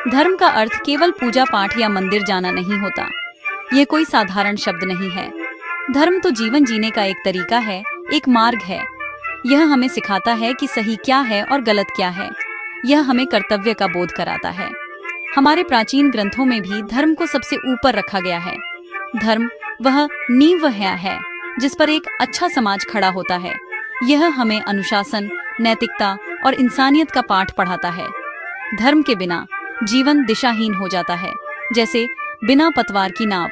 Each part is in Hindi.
धर्म का अर्थ केवल पूजा पाठ या मंदिर जाना नहीं होता। ये कोई साधारण शब्द नहीं है। धर्म तो जीवन जीने का एक तरीका है, एक मार्ग है। यह हमें सिखाता है कि सही क्या है और गलत क्या है। यह हमें कर्तव्य का बोध कराता है। हमारे प्राचीन ग्रंथों में भी धर्म को सबसे ऊपर रखा गया है। धर्म वह नींव है जिस पर एक अच्छा समाज खड़ा होता है। यह हमें अनुशासन, नैतिकता और इंसानियत का पाठ पढ़ाता है। धर्म के बिना जीवन दिशाहीन हो जाता है, जैसे बिना पतवार की नाव।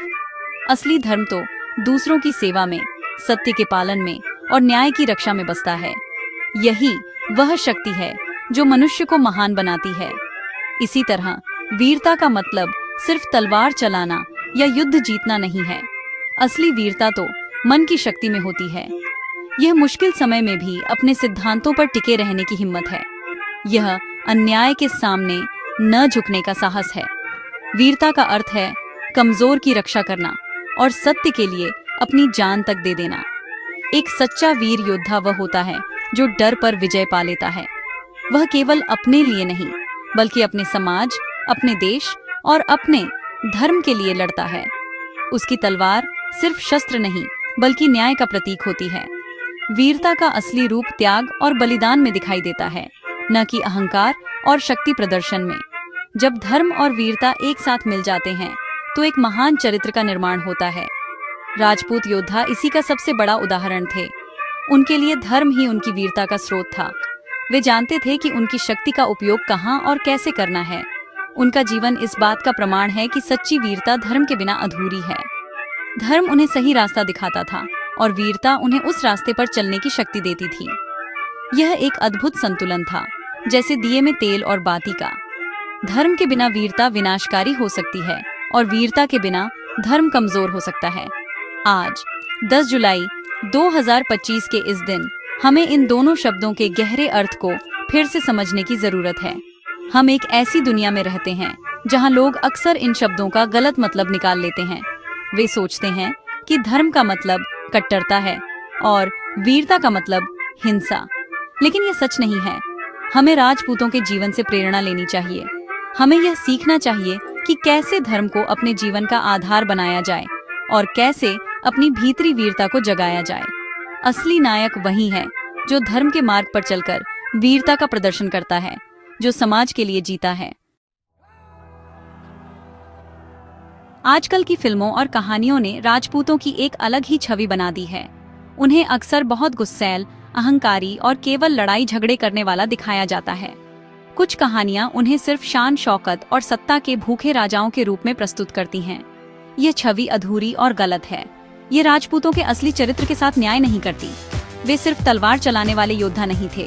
असली धर्म तो दूसरों की सेवा में, सत्य के पालन में और न्याय की रक्षा में बसता है। यही वह शक्ति है जो मनुष्य को महान बनाती है। इसी तरह वीरता का मतलब सिर्फ तलवार चलाना या युद्ध जीतना नहीं है। असली वीरता तो मन की शक्ति में होती है। यह मुश्किल समय में भी अपने सिद्धांतों पर टिके रहने की हिम्मत है। यह अन्याय के सामने न झुकने का साहस है। वीरता का अर्थ है कमजोर की रक्षा करना और सत्य के लिए अपनी जान तक दे देना। एक सच्चा वीर योद्धा वह होता है जो डर पर विजय पा लेता है। वह केवल अपने लिए नहीं, बल्कि अपने समाज, अपने देश और अपने धर्म के लिए लड़ता है। उसकी तलवार सिर्फ शस्त्र नहीं, बल्कि न्याय का प्रतीक होती है। वीरता का असली रूप त्याग और बलिदान में दिखाई देता है, न कि अहंकार और शक्ति प्रदर्शन में। जब धर्म और वीरता एक साथ मिल जाते हैं तो एक महान चरित्र का निर्माण होता है। राजपूत योद्धा इसी का सबसे बड़ा उदाहरण थे। उनके लिए धर्म ही उनकी वीरता का स्रोत था। वे जानते थे कि उनकी शक्ति का उपयोग कहाँ और कैसे करना है। उनका जीवन इस बात का प्रमाण है कि सच्ची वीरता धर्म के बिना अधूरी है। धर्म उन्हें सही रास्ता दिखाता था और वीरता उन्हें उस रास्ते पर चलने की शक्ति देती थी। यह एक अद्भुत संतुलन था, जैसे दिए में तेल और बाती का। धर्म के बिना वीरता विनाशकारी हो सकती है और वीरता के बिना धर्म कमजोर हो सकता है। आज 10 जुलाई 2025 के इस दिन हमें इन दोनों शब्दों के गहरे अर्थ को फिर से समझने की जरूरत है। हम एक ऐसी दुनिया में रहते हैं जहां लोग अक्सर इन शब्दों का गलत मतलब निकाल लेते हैं। वे सोचते हैं कि धर्म का मतलब कट्टरता है और वीरता का मतलब हिंसा, लेकिन यह सच नहीं है। हमें राजपूतों के जीवन से प्रेरणा लेनी चाहिए। हमें यह सीखना चाहिए कि कैसे धर्म को अपने जीवन का आधार बनाया जाए और कैसे अपनी भीतरी वीरता को जगाया जाए। असली नायक वही है जो धर्म के मार्ग पर चलकर वीरता का प्रदर्शन करता है, जो समाज के लिए जीता है। आजकल की फिल्मों और कहानियों ने राजपूतों की एक अलग ही छवि बना दी है। उन्हें अक्सर बहुत गुस्सैल, अहंकारी और केवल लड़ाई झगड़े करने वाला दिखाया जाता है। कुछ कहानियां उन्हें सिर्फ शान शौकत और सत्ता के भूखे राजाओं के रूप में प्रस्तुत करती हैं। यह छवि अधूरी और गलत है। ये राजपूतों के असली चरित्र के साथ न्याय नहीं करती। वे सिर्फ तलवार चलाने वाले योद्धा नहीं थे।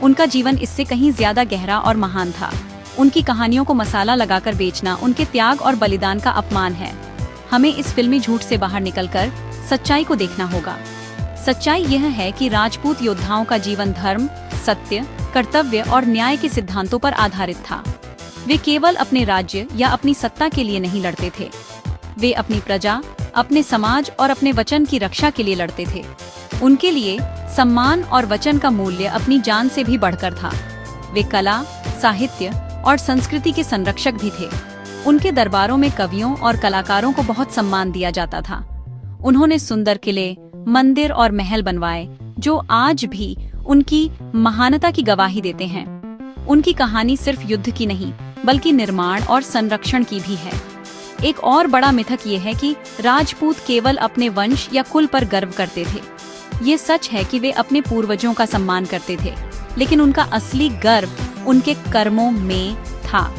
उनका जीवन इससे कहीं ज्यादा गहरा और महान था। उनकी कहानियों को मसाला लगाकर बेचना उनके त्याग और बलिदान का अपमान है। हमें इस फिल्मी झूठ से बाहर निकलकर सच्चाई को देखना होगा। सच्चाई यह है कि राजपूत योद्धाओं का जीवन धर्म, सत्य, कर्तव्य और न्याय के सिद्धांतों पर आधारित था। वे केवल अपने राज्य या अपनी सत्ता के लिए नहीं लड़ते थे। वे अपनी प्रजा, अपने समाज और अपने वचन की रक्षा के लिए लड़ते थे। उनके लिए सम्मान और वचन का मूल्य अपनी जान से भी बढ़कर था। वे कला, साहित्य और संस्कृति के संरक्षक भी थे। उनके दरबारों में कवियों और कलाकारों को बहुत सम्मान दिया जाता था। उन्होंने सुंदर किले, मंदिर और महल बनवाए जो आज भी उनकी महानता की गवाही देते हैं। उनकी कहानी सिर्फ युद्ध की नहीं, बल्कि निर्माण और संरक्षण की भी है। एक और बड़ा मिथक ये है कि राजपूत केवल अपने वंश या कुल पर गर्व करते थे। ये सच है कि वे अपने पूर्वजों का सम्मान करते थे, लेकिन उनका असली गर्व उनके कर्मों में था।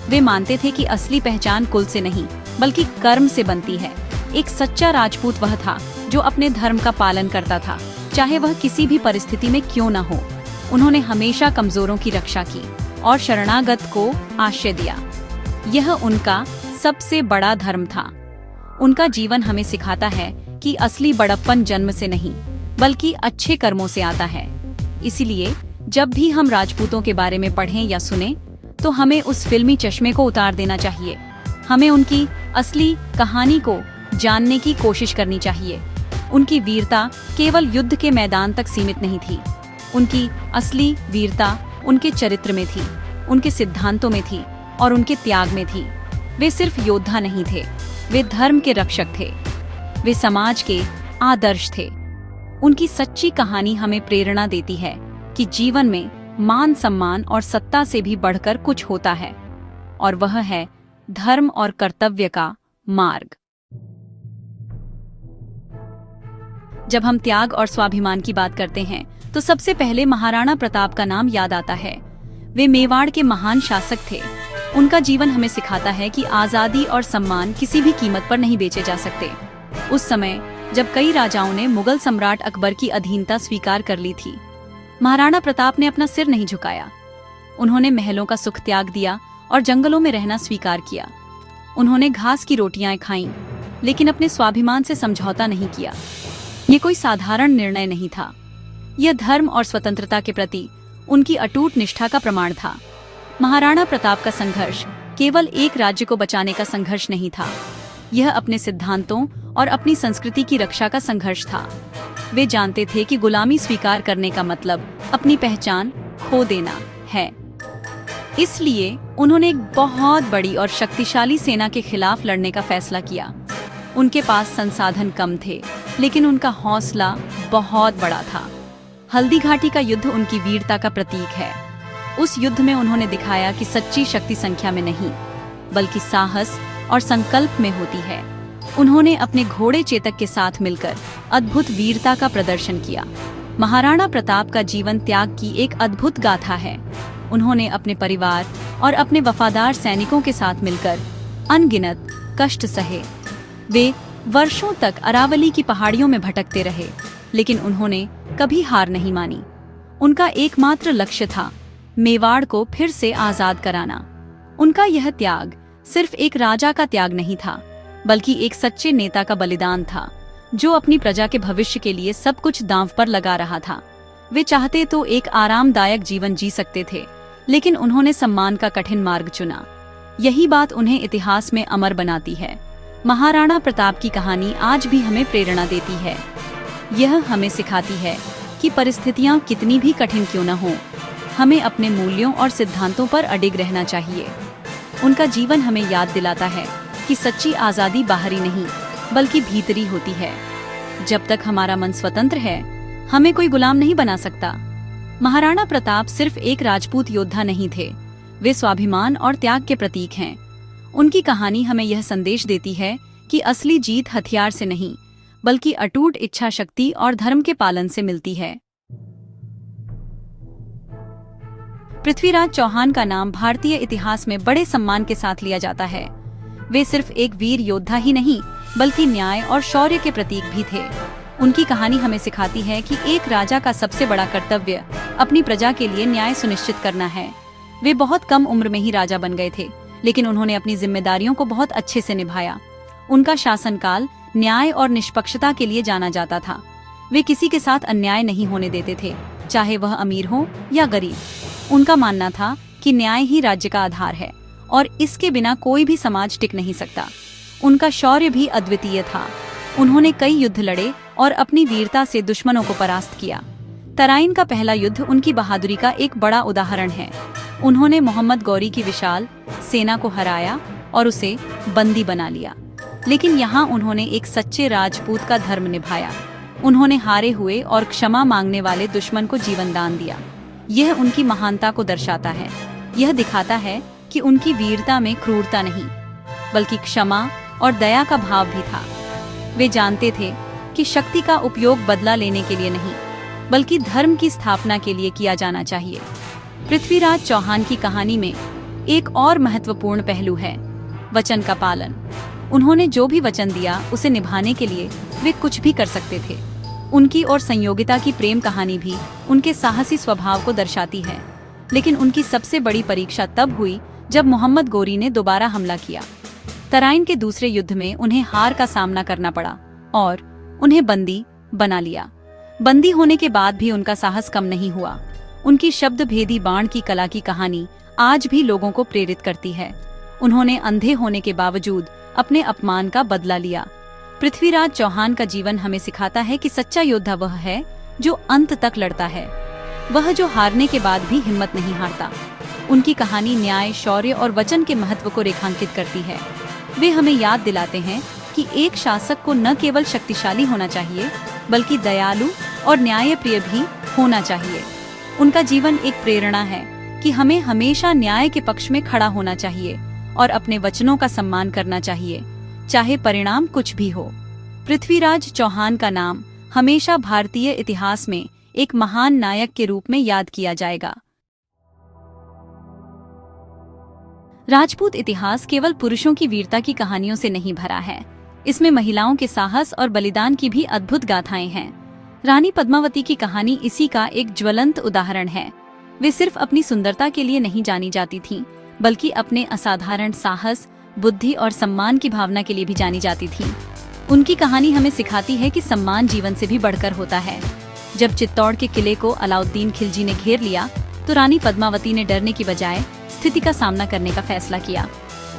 वे मानते थे कि असली पहचान कुल से नहीं, बल्कि कर्म से बनती है। एक सच्चा राजपूत वह था जो अपने धर्म का पालन करता था, चाहे वह किसी भी परिस्थिति में क्यों न हो। उन्होंने हमेशा कमजोरों की रक्षा की और शरणागत को आश्रय दिया। यह उनका सबसे बड़ा धर्म था। उनका जीवन हमें सिखाता है कि असली बड़प्पन जन्म से नहीं, बल्कि अच्छे कर्मों से आता है। इसीलिए जब भी हम राजपूतों के बारे में पढ़ें या सुने, तो हमें उस फिल्मी चश्मे को उतार देना चाहिए। हमें उनकी असली कहानी को जानने की कोशिश करनी चाहिए। उनकी वीरता केवल युद्ध के मैदान तक सीमित नहीं थी। उनकी असली वीरता उनके चरित्र में थी, उनके सिद्धांतों में थी और उनके त्याग में थी। वे सिर्फ योद्धा नहीं थे, वे धर्म के रक्षक थे, वे समाज के आदर्श थे। उनकी सच्ची कहानी हमें प्रेरणा देती है कि जीवन में मान सम्मान और सत्ता से भी बढ़कर कुछ होता है, और वह है धर्म और कर्तव्य का मार्ग। जब हम त्याग और स्वाभिमान की बात करते हैं तो सबसे पहले महाराणा प्रताप का नाम याद आता है। वे मेवाड़ के महान शासक थे। उनका जीवन हमें सिखाता है कि आजादी और सम्मान किसी भी कीमत पर नहीं बेचे जा सकते। उस समय जब कई राजाओं ने मुगल सम्राट अकबर की अधीनता स्वीकार कर ली थी, महाराणा प्रताप ने अपना सिर नहीं झुकाया। उन्होंने महलों का सुख त्याग दिया और जंगलों में रहना स्वीकार किया। उन्होंने घास की रोटियां खाईं, लेकिन अपने स्वाभिमान से समझौता नहीं किया। ये कोई साधारण निर्णय नहीं था, यह धर्म और स्वतंत्रता के प्रति उनकी अटूट निष्ठा का प्रमाण था। महाराणा प्रताप का संघर्ष केवल एक राज्य को बचाने का संघर्ष नहीं था, यह अपने सिद्धांतों और अपनी संस्कृति की रक्षा का संघर्ष था। वे जानते थे कि गुलामी स्वीकार करने का मतलब अपनी पहचान खो देना है। इसलिए उन्होंने एक बहुत बड़ी और शक्तिशाली सेना के खिलाफ लड़ने का फैसला किया। उनके पास संसाधन कम थे, लेकिन उनका हौसला बहुत बड़ा था। हल्दी घाटी का युद्ध उनकी वीरता का प्रतीक है। उस युद्ध में उन्होंने दिखाया कि सच्ची शक्ति संख्या में नहीं, बल्कि साहस और संकल्प में होती है। उन्होंने अपने घोड़े चेतक के साथ मिलकर अद्भुत वीरता का प्रदर्शन किया। महाराणा प्रताप का जीवन त्याग की एक अद्भुत गाथा है। उन्होंने अपने परिवार और अपने वफादार सैनिकों के साथ मिलकर अनगिनत कष्ट सहे। वे वर्षों तक अरावली की पहाड़ियों में भटकते रहे, लेकिन उन्होंने कभी हार नहीं मानी। उनका एकमात्र लक्ष्य था मेवाड़ को फिर से आजाद कराना। उनका यह त्याग सिर्फ एक राजा का त्याग नहीं था, बल्कि एक सच्चे नेता का बलिदान था, जो अपनी प्रजा के भविष्य के लिए सब कुछ दांव पर लगा रहा था। वे चाहते तो एक आरामदायक जीवन जी सकते थे, लेकिन उन्होंने सम्मान का कठिन मार्ग चुना। यही बात उन्हें इतिहास में अमर बनाती है। महाराणा प्रताप की कहानी आज भी हमें प्रेरणा देती है। यह हमें सिखाती है कि परिस्थितियां कितनी भी कठिन क्यों न हो, हमें अपने मूल्यों और सिद्धांतों पर अडिग रहना चाहिए। उनका जीवन हमें याद दिलाता है कि सच्ची आजादी बाहरी नहीं, बल्कि भीतरी होती है। जब तक हमारा मन स्वतंत्र है, हमें कोई गुलाम नहीं बना सकता। महाराणा प्रताप सिर्फ एक राजपूत योद्धा नहीं थे, वे स्वाभिमान और त्याग के प्रतीक हैं। उनकी कहानी हमें यह संदेश देती है कि असली जीत हथियार से नहीं, बल्कि अटूट इच्छा शक्ति और धर्म के पालन से मिलती है। पृथ्वीराज चौहान का नाम भारतीय इतिहास में बड़े सम्मान के साथ लिया जाता है। वे सिर्फ एक वीर योद्धा ही नहीं, बल्कि न्याय और शौर्य के प्रतीक भी थे। उनकी कहानी हमें सिखाती है कि एक राजा का सबसे बड़ा कर्तव्य अपनी प्रजा के लिए न्याय सुनिश्चित करना है। वे बहुत कम उम्र में ही राजा बन गए थे, लेकिन उन्होंने अपनी जिम्मेदारियों को बहुत अच्छे से निभाया। उनका शासनकाल न्याय और निष्पक्षता के लिए जाना जाता था। वे किसी के साथ अन्याय नहीं होने देते थे, चाहे वह अमीर हो या गरीब। उनका मानना था कि न्याय ही राज्य का आधार है और इसके बिना कोई भी समाज टिक नहीं सकता। उनका शौर्य भी अद्वितीय था। उन्होंने कई युद्ध लड़े और अपनी वीरता से दुश्मनों को परास्त किया। तराइन का पहला युद्ध उनकी बहादुरी का एक बड़ा उदाहरण है। उन्होंने मोहम्मद गौरी की विशाल सेना को हराया और उसे बंदी बना लिया, लेकिन यहाँ उन्होंने एक सच्चे राजपूत का धर्म निभाया। उन्होंने हारे हुए और क्षमा मांगने वाले दुश्मन को जीवन दान दिया। यह उनकी महानता को दर्शाता है। यह दिखाता है कि उनकी वीरता में क्रूरता नहीं, बल्कि क्षमा और दया का भाव भी था। वे जानते थे कि शक्ति का उपयोग बदला लेने के लिए नहीं, बल्कि धर्म की स्थापना के लिए किया जाना चाहिए। पृथ्वीराज चौहान की कहानी में एक और महत्वपूर्ण पहलू है वचन का पालन। उन्होंने जो भी वचन दिया उसे निभाने के लिए वे कुछ भी कर सकते थे। उनकी और संयोगिता की प्रेम कहानी भी उनके साहसी स्वभाव को दर्शाती है। लेकिन उनकी सबसे बड़ी परीक्षा तब हुई जब मोहम्मद गौरी ने दोबारा हमला किया। तराइन के दूसरे युद्ध में उन्हें हार का सामना करना पड़ा और उन्हें बंदी बना लिया। बंदी होने के बाद भी उनका साहस कम नहीं हुआ। उनकी शब्द भेदी बाण की कला की कहानी आज भी लोगों को प्रेरित करती है। उन्होंने अंधे होने के बावजूद अपने अपमान का बदला लिया। पृथ्वीराज चौहान का जीवन हमें सिखाता है कि सच्चा योद्धा वह है जो अंत तक लड़ता है, वह जो हारने के बाद भी हिम्मत नहीं हारता। उनकी कहानी न्याय, शौर्य और वचन के महत्व को रेखांकित करती है। वे हमें याद दिलाते हैं कि एक शासक को न केवल शक्तिशाली होना चाहिए, बल्कि दयालु और न्यायप्रिय भी होना चाहिए। उनका जीवन एक प्रेरणा है कि हमें हमेशा न्याय के पक्ष में खड़ा होना चाहिए और अपने वचनों का सम्मान करना चाहिए, चाहे परिणाम कुछ भी हो। पृथ्वीराज चौहान का नाम हमेशा भारतीय इतिहास में एक महान नायक के रूप में याद किया जाएगा। राजपूत इतिहास केवल पुरुषों की वीरता की कहानियों से नहीं भरा है, इसमें महिलाओं के साहस और बलिदान की भी अद्भुत गाथाएं हैं। रानी पद्मावती की कहानी इसी का एक ज्वलंत उदाहरण है। वे सिर्फ अपनी सुंदरता के लिए नहीं जानी जाती थीं, बल्कि अपने असाधारण साहस, बुद्धि और सम्मान की भावना के लिए भी जानी जाती थीं। उनकी कहानी हमें सिखाती है कि सम्मान जीवन से भी बढ़कर होता है। जब चित्तौड़ के किले को अलाउद्दीन खिलजी ने घेर लिया, तो रानी पद्मावती ने डरने की बजाय स्थिति का सामना करने का फैसला किया।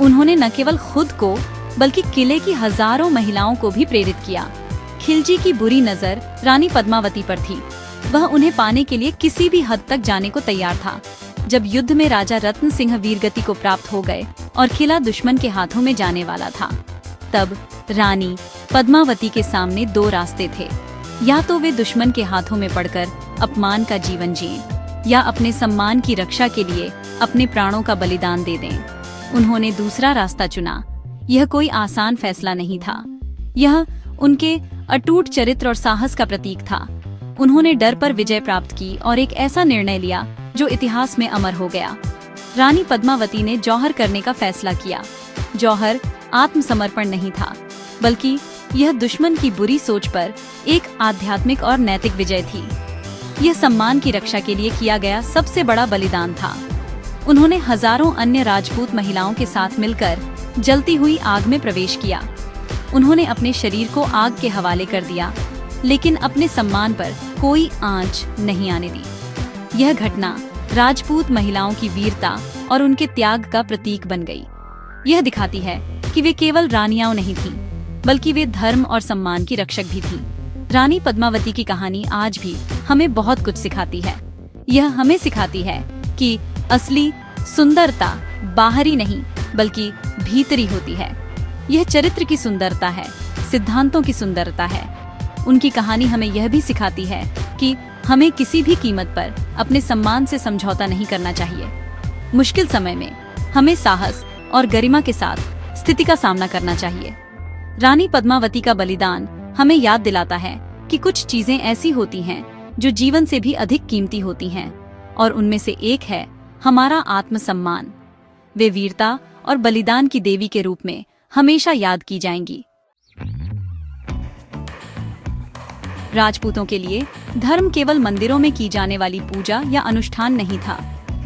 उन्होंने न केवल खुद को बल्कि किले की हजारों महिलाओं को भी प्रेरित किया। खिलजी की बुरी नजर रानी पद्मावती पर थी। वह उन्हें पाने के लिए किसी भी हद तक जाने को तैयार था। जब युद्ध में राजा रत्न सिंह वीरगति को प्राप्त हो गए और किला दुश्मन के हाथों में जाने वाला था, तब रानी पद्मावती के सामने दो रास्ते थे। या तो वे दुश्मन के हाथों में पड़कर अपमान का जीवन जिएं, या अपने सम्मान की रक्षा के लिए अपने प्राणों का बलिदान दे दें। उन्होंने दूसरा रास्ता चुना। यह कोई आसान फैसला नहीं था। यह उनके अटूट चरित्र और साहस का प्रतीक था। उन्होंने डर पर विजय प्राप्त की और एक ऐसा निर्णय लिया जो इतिहास में अमर हो गया। रानी पद्मावती ने जौहर करने का फैसला किया। जौहर आत्मसमर्पण नहीं था, बल्कि यह दुश्मन की बुरी सोच पर एक आध्यात्मिक और नैतिक विजय थी। यह सम्मान की रक्षा के लिए किया गया सबसे बड़ा बलिदान था। उन्होंने हजारों अन्य राजपूत महिलाओं के साथ मिलकर जलती हुई आग में प्रवेश किया। उन्होंने अपने शरीर को आग के हवाले कर दिया, लेकिन अपने सम्मान पर कोई आंच नहीं आने दी। यह घटना राजपूत महिलाओं की वीरता और उनके त्याग का प्रतीक बन गई। यह दिखाती है कि वे केवल रानियां नहीं थीं, बल्कि वे धर्म और सम्मान की रक्षक भी थीं। रानी पद्मावती की कहानी आज भी हमें बहुत कुछ सिखाती है। यह हमें सिखाती है कि असली सुंदरता बाहरी नहीं, बल्कि भीतरी होती है। यह चरित्र की सुंदरता है, सिद्धांतों की सुंदरता है। उनकी कहानी हमें यह भी सिखाती है कि हमें किसी भी कीमत पर अपने सम्मान से समझौता नहीं करना चाहिए। मुश्किल समय में हमें साहस और गरिमा के साथ स्थिति का सामना करना चाहिए। रानी पद्मावती का बलिदान हमें याद दिलाता है कि कुछ चीजें ऐसी होती हैं जो जीवन से भी अधिक कीमती होती हैं, और उनमें से एक है हमारा आत्मसम्मान। वे वीरता और बलिदान की देवी के रूप में हमेशा याद की जाएंगी। राजपूतों के लिए धर्म केवल मंदिरों में की जाने वाली पूजा या अनुष्ठान नहीं था।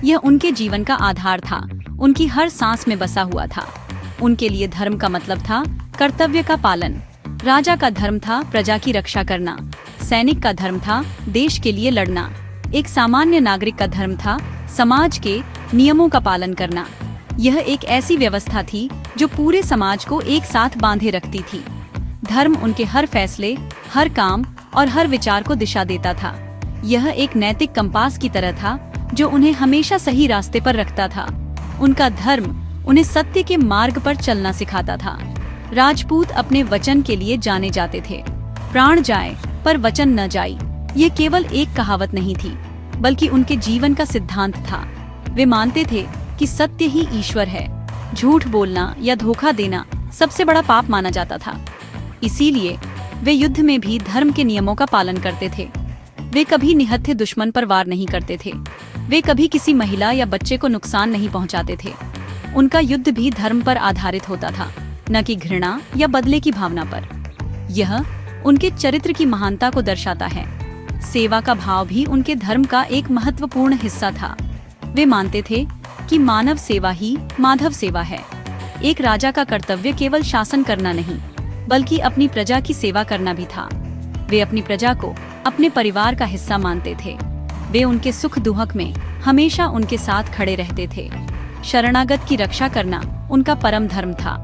यह उनके जीवन का आधार था, उनकी हर सांस में बसा हुआ था। उनके लिए धर्म का मतलब था कर्तव्य का पालन। राजा का धर्म था प्रजा की रक्षा करना, सैनिक का धर्म था देश के लिए लड़ना, एक सामान्य नागरिक का धर्म था समाज के नियमों का पालन करना। यह एक ऐसी व्यवस्था थी जो पूरे समाज को एक साथ बांधे रखती थी। धर्म उनके हर फैसले, हर काम और हर विचार को दिशा देता था। यह एक नैतिक कंपास की तरह था जो उन्हें हमेशा सही रास्ते पर रखता था। उनका धर्म उन्हें सत्य के मार्ग पर चलना सिखाता था। राजपूत अपने वचन के लिए जाने जाते थे। प्राण जाए पर वचन न जाए, ये केवल एक कहावत नहीं थी, बल्कि उनके जीवन का सिद्धांत था। वे मानते थे कि सत्य ही ईश्वर है। झूठ बोलना या धोखा देना सबसे बड़ा पाप माना जाता था। इसीलिए वे युद्ध में भी धर्म के नियमों का पालन करते थे। वे कभी निहत्थे दुश्मन पर वार नहीं करते थे। वे कभी किसी महिला या बच्चे को नुकसान नहीं पहुंचाते थे। उनका युद्ध भी धर्म पर आधारित होता था, न कि घृणा या बदले की भावना पर। यह उनके चरित्र की महानता को दर्शाता है। सेवा का भाव भी उनके धर्म का एक महत्वपूर्ण हिस्सा था। वे मानते थे कि मानव सेवा ही माधव सेवा है। एक राजा का कर्तव्य केवल शासन करना नहीं, बल्कि अपनी प्रजा की सेवा करना भी था। वे अपनी प्रजा को अपने परिवार का हिस्सा मानते थे। वे उनके सुख दुख में हमेशा उनके साथ खड़े रहते थे। शरणागत की रक्षा करना उनका परम धर्म था।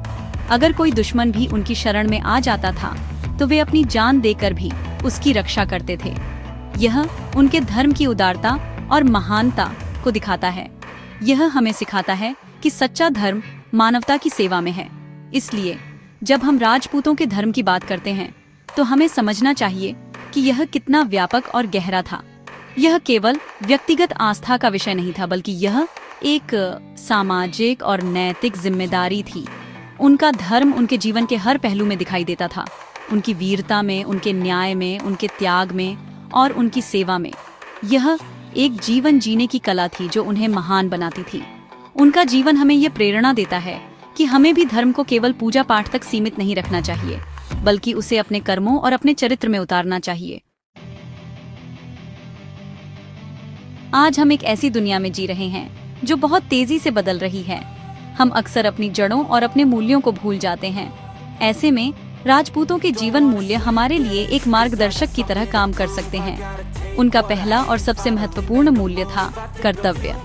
अगर कोई दुश्मन भी उनकी शरण में आ जाता था, तो वे अपनी जान देकर भी उसकी रक्षा करते थे। यह उनके धर्म की उदारता और महानता को दिखाता है। यह हमें सिखाता है कि सच्चा धर्म मानवता की सेवा में है। इसलिए जब हम राजपूतों के धर्म की बात करते हैं तो हमें समझना चाहिए कि यह कितना व्यापक और गहरा था। यह केवल व्यक्तिगत आस्था का विषय नहीं था, बल्कि यह एक सामाजिक और नैतिक जिम्मेदारी थी। उनका धर्म उनके जीवन के हर पहलू में दिखाई देता था, उनकी वीरता में, उनके न्याय में, उनके त्याग में और उनकी सेवा में। यह एक जीवन जीने की कला थी जो उन्हें महान बनाती थी। उनका जीवन हमें यह प्रेरणा देता है कि हमें भी धर्म को केवल पूजा पाठ तक सीमित नहीं रखना चाहिए, बल्कि उसे अपने कर्मों और अपने चरित्र में उतारना चाहिए। आज हम एक ऐसी दुनिया में जी रहे हैं जो बहुत तेजी से बदल रही है। हम अक्सर अपनी जड़ों और अपने मूल्यों को भूल जाते हैं। ऐसे में राजपूतों के जीवन मूल्य हमारे लिए एक मार्गदर्शक की तरह काम कर सकते हैं। उनका पहला और सबसे महत्वपूर्ण मूल्य था कर्तव्य।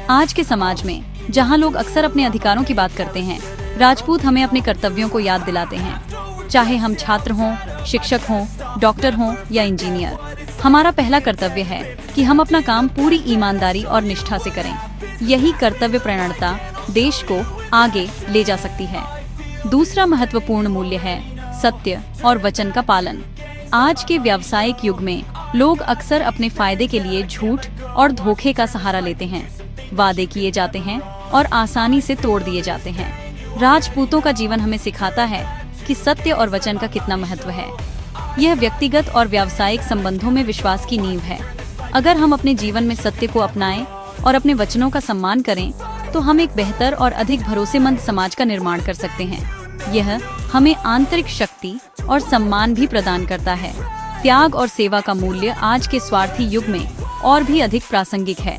आज के समाज में जहां लोग अक्सर अपने अधिकारों की बात करते हैं, राजपूत हमें अपने कर्तव्यों को याद दिलाते हैं। चाहे हम छात्र हों, शिक्षक हों, डॉक्टर हों या इंजीनियर, हमारा पहला कर्तव्य है कि हम अपना काम पूरी ईमानदारी और निष्ठा से करें। यही कर्तव्य प्रणता देश को आगे ले जा सकती है। दूसरा महत्वपूर्ण मूल्य है सत्य और वचन का पालन। आज के व्यावसायिक युग में लोग अक्सर अपने फायदे के लिए झूठ और धोखे का सहारा लेते हैं। वादे किए जाते हैं और आसानी से तोड़ दिए जाते हैं। राजपूतों का जीवन हमें सिखाता है कि सत्य और वचन का कितना महत्व है। यह व्यक्तिगत और व्यावसायिक संबंधों में विश्वास की नींव है। अगर हम अपने जीवन में सत्य को अपनाएं और अपने वचनों का सम्मान करें तो हम एक बेहतर और अधिक भरोसेमंद समाज का निर्माण कर सकते हैं। यह हमें आंतरिक शक्ति और सम्मान भी प्रदान करता है। त्याग और सेवा का मूल्य आज के स्वार्थी युग में और भी अधिक प्रासंगिक है।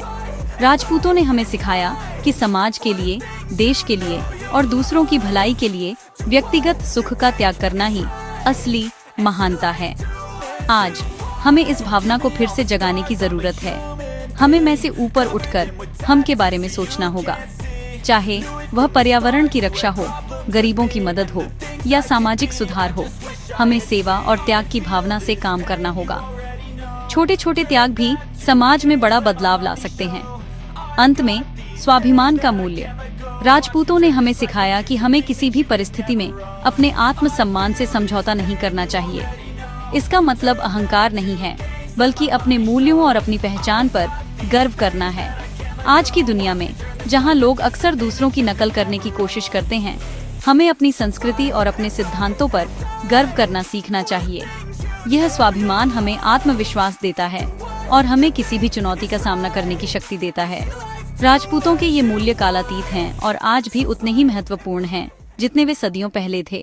राजपूतों ने हमें सिखाया कि समाज के लिए, देश के लिए और दूसरों की भलाई के लिए व्यक्तिगत सुख का त्याग करना ही असली महानता है। आज हमें इस भावना को फिर से जगाने की जरूरत है। हमें में से ऊपर उठकर हम के बारे में सोचना होगा, चाहे वह पर्यावरण की रक्षा हो, गरीबों की मदद हो या सामाजिक सुधार हो। हमें सेवा और त्याग की भावना से काम करना होगा। छोटे छोटे त्याग भी समाज में बड़ा बदलाव ला सकते हैं। अंत में स्वाभिमान का मूल्य। राजपूतों ने हमें सिखाया कि हमें किसी भी परिस्थिति में अपने आत्मसम्मान से समझौता नहीं करना चाहिए। इसका मतलब अहंकार नहीं है, बल्कि अपने मूल्यों और अपनी पहचान पर गर्व करना है। आज की दुनिया में जहां लोग अक्सर दूसरों की नकल करने की कोशिश करते हैं, हमें अपनी संस्कृति और अपने सिद्धांतों पर गर्व करना सीखना चाहिए। यह स्वाभिमान हमें आत्मविश्वास देता है और हमें किसी भी चुनौती का सामना करने की शक्ति देता है। राजपूतों के ये मूल्य कालातीत हैं और आज भी उतने ही महत्वपूर्ण हैं जितने वे सदियों पहले थे।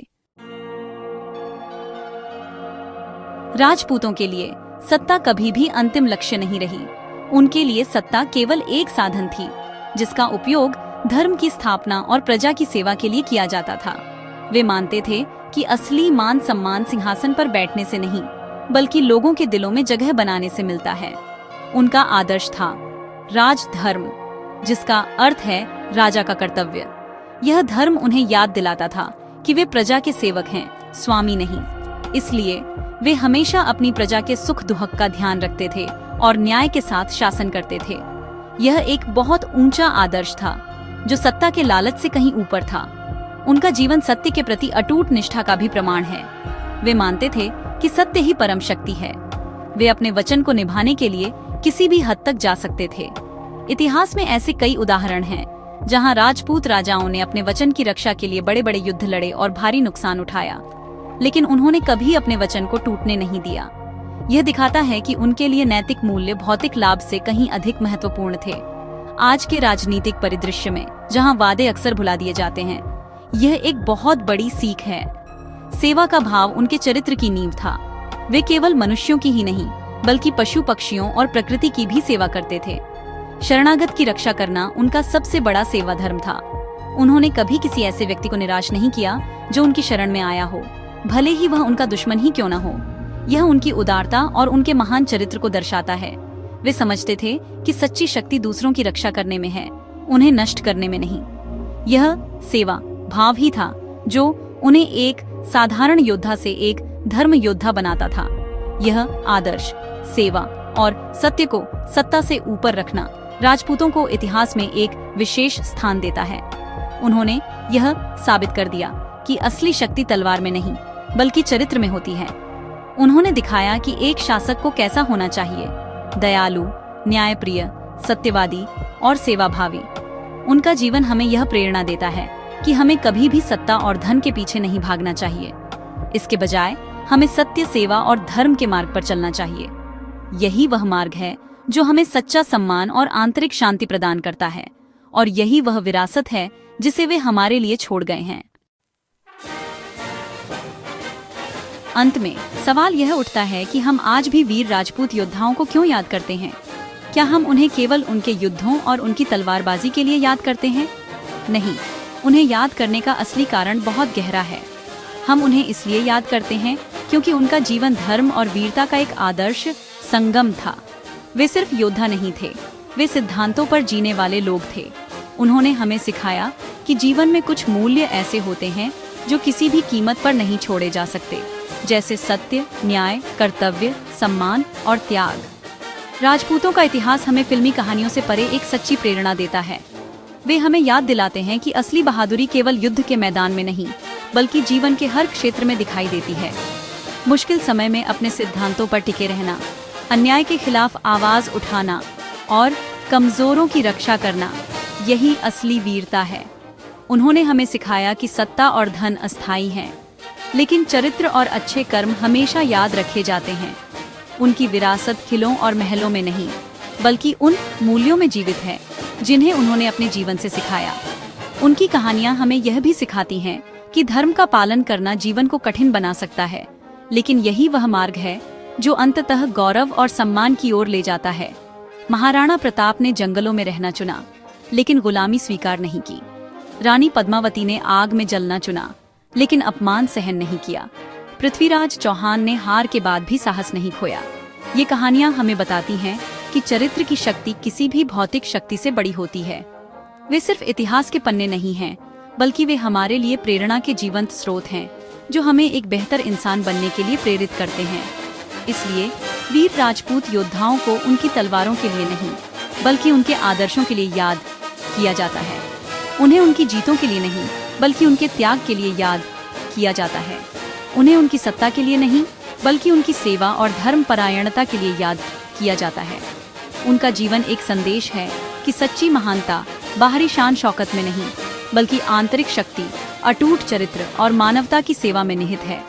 राजपूतों के लिए सत्ता कभी भी अंतिम लक्ष्य नहीं रही। उनके लिए सत्ता केवल एक साधन थी जिसका उपयोग धर्म की स्थापना और प्रजा की सेवा के लिए किया जाता था। वे मानते थे कि असली मान सम्मान सिंहासन पर बैठने से नहीं, बल्कि लोगों के दिलों में जगह बनाने से मिलता है। उनका आदर्श था राजधर्म, जिसका अर्थ है राजा का कर्तव्य। यह धर्म उन्हें याद दिलाता था कि वे प्रजा के सेवक हैं, स्वामी नहीं। इसलिए वे हमेशा अपनी प्रजा के सुख दुख का ध्यान रखते थे और न्याय के साथ शासन करते थे। यह एक बहुत ऊंचा आदर्श था जो सत्ता के लालच से कहीं ऊपर था। उनका जीवन सत्य के प्रति अटूट निष्ठा का भी प्रमाण है। वे मानते थे कि सत्य ही परम शक्ति है। वे अपने वचन को निभाने के लिए किसी भी हद तक जा सकते थे। इतिहास में ऐसे कई उदाहरण हैं जहां राजपूत राजाओं ने अपने वचन की रक्षा के लिए बड़े बड़े युद्ध लड़े और भारी नुकसान उठाया, लेकिन उन्होंने कभी अपने वचन को टूटने नहीं दिया। यह दिखाता है कि उनके लिए नैतिक मूल्य भौतिक लाभ से कहीं अधिक महत्वपूर्ण थे। आज के राजनीतिक परिदृश्य में जहां वादे अक्सर भुला दिए जाते हैं, यह एक बहुत बड़ी सीख है। सेवा का भाव उनके चरित्र की नींव था। वे केवल मनुष्यों की ही नहीं, बल्कि पशु पक्षियों और प्रकृति की भी सेवा करते थे। शरणागत की रक्षा करना उनका सबसे बड़ा सेवा धर्म था। उन्होंने कभी किसी ऐसे व्यक्ति को निराश नहीं किया जो उनकी शरण में आया हो, भले ही वह उनका दुश्मन ही क्यों न हो। यह उनकी उदारता और उनके महान चरित्र को दर्शाता है। वे समझते थे कि सच्ची शक्ति दूसरों की रक्षा करने में है, उन्हें नष्ट करने में नहीं। यह सेवा भाव ही था जो उन्हें एक साधारण योद्धा से एक धर्म योद्धा बनाता था। यह आदर्श, सेवा और सत्य को सत्ता से ऊपर रखना राजपूतों को इतिहास में एक विशेष स्थान देता है। उन्होंने यह साबित कर दिया कि असली शक्ति तलवार में नहीं बल्कि चरित्र में होती है। उन्होंने दिखाया कि एक शासक को कैसा होना चाहिए, दयालु, न्यायप्रिय, सत्यवादी और सेवाभावी। उनका जीवन हमें यह प्रेरणा देता है कि हमें कभी भी सत्ता और धन के पीछे नहीं भागना चाहिए। इसके बजाय हमें सत्य, सेवा और धर्म के मार्ग पर चलना चाहिए। यही वह मार्ग है जो हमें सच्चा सम्मान और आंतरिक शांति प्रदान करता है, और यही वह विरासत है जिसे वे हमारे लिए छोड़ गए हैं। अंत में सवाल यह उठता है कि हम आज भी वीर राजपूत योद्धाओं को क्यों याद करते हैं? क्या हम उन्हें केवल उनके युद्धों और उनकी तलवारबाजी के लिए याद करते हैं? नहीं, उन्हें याद करने का असली कारण बहुत गहरा है। हम उन्हें इसलिए याद करते हैं क्योंकि उनका जीवन धर्म और वीरता का एक आदर्श संगम था। वे सिर्फ योद्धा नहीं थे, वे सिद्धांतों पर जीने वाले लोग थे। उन्होंने हमें सिखाया कि जीवन में कुछ मूल्य ऐसे होते हैं जो किसी भी कीमत पर नहीं छोड़े जा सकते, जैसे सत्य, न्याय, कर्तव्य, सम्मान और त्याग। राजपूतों का इतिहास हमें फिल्मी कहानियों से परे एक सच्ची प्रेरणा देता है। वे हमें याद दिलाते हैं कि असली बहादुरी केवल युद्ध के मैदान में नहीं बल्कि जीवन के हर क्षेत्र में दिखाई देती है। मुश्किल समय में अपने सिद्धांतों पर टिके रहना, अन्याय के खिलाफ आवाज उठाना और कमजोरों की रक्षा करना, यही असली वीरता है। उन्होंने हमें सिखाया कि सत्ता और धन अस्थायी हैं, लेकिन चरित्र और अच्छे कर्म हमेशा याद रखे जाते हैं। उनकी विरासत किलों और महलों में नहीं बल्कि उन मूल्यों में जीवित है जिन्हें उन्होंने अपने जीवन से सिखाया। उनकी कहानियां हमें यह भी सिखाती हैं कि धर्म का पालन करना जीवन को कठिन बना सकता है, लेकिन यही वह मार्ग है जो अंततः गौरव और सम्मान की ओर ले जाता है। महाराणा प्रताप ने जंगलों में रहना चुना, लेकिन गुलामी स्वीकार नहीं की। रानी पद्मावती ने आग में जलना चुना, लेकिन अपमान सहन नहीं किया। पृथ्वीराज चौहान ने हार के बाद भी साहस नहीं खोया। ये कहानियां हमें बताती हैं कि चरित्र की शक्ति किसी भी भौतिक शक्ति से बड़ी होती है। वे सिर्फ इतिहास के पन्ने नहीं हैं, बल्कि वे हमारे लिए प्रेरणा के जीवंत स्रोत हैं, जो हमें एक बेहतर इंसान बनने के लिए प्रेरित करते हैं। इसलिए वीर राजपूत योद्धाओं को उनकी तलवारों के लिए नहीं, बल्कि उनके आदर्शों के लिए याद किया जाता है। उन्हें उनकी जीतों के लिए नहीं, बल्कि उनके त्याग के लिए याद किया जाता है। उन्हें उनकी सत्ता के लिए नहीं, बल्कि उनकी सेवा और धर्मपरायणता के लिए याद किया जाता है। उनका जीवन एक संदेश है कि सच्ची महानता बाहरी शान शौकत में नहीं, बल्कि आंतरिक शक्ति, अटूट चरित्र और मानवता की सेवा में निहित है।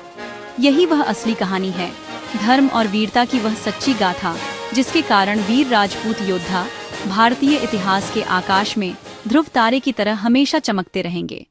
यही वह असली कहानी है, धर्म और वीरता की वह सच्ची गाथा, जिसके कारण वीर राजपूत योद्धा भारतीय इतिहास के आकाश में ध्रुव तारे की तरह हमेशा चमकते रहेंगे।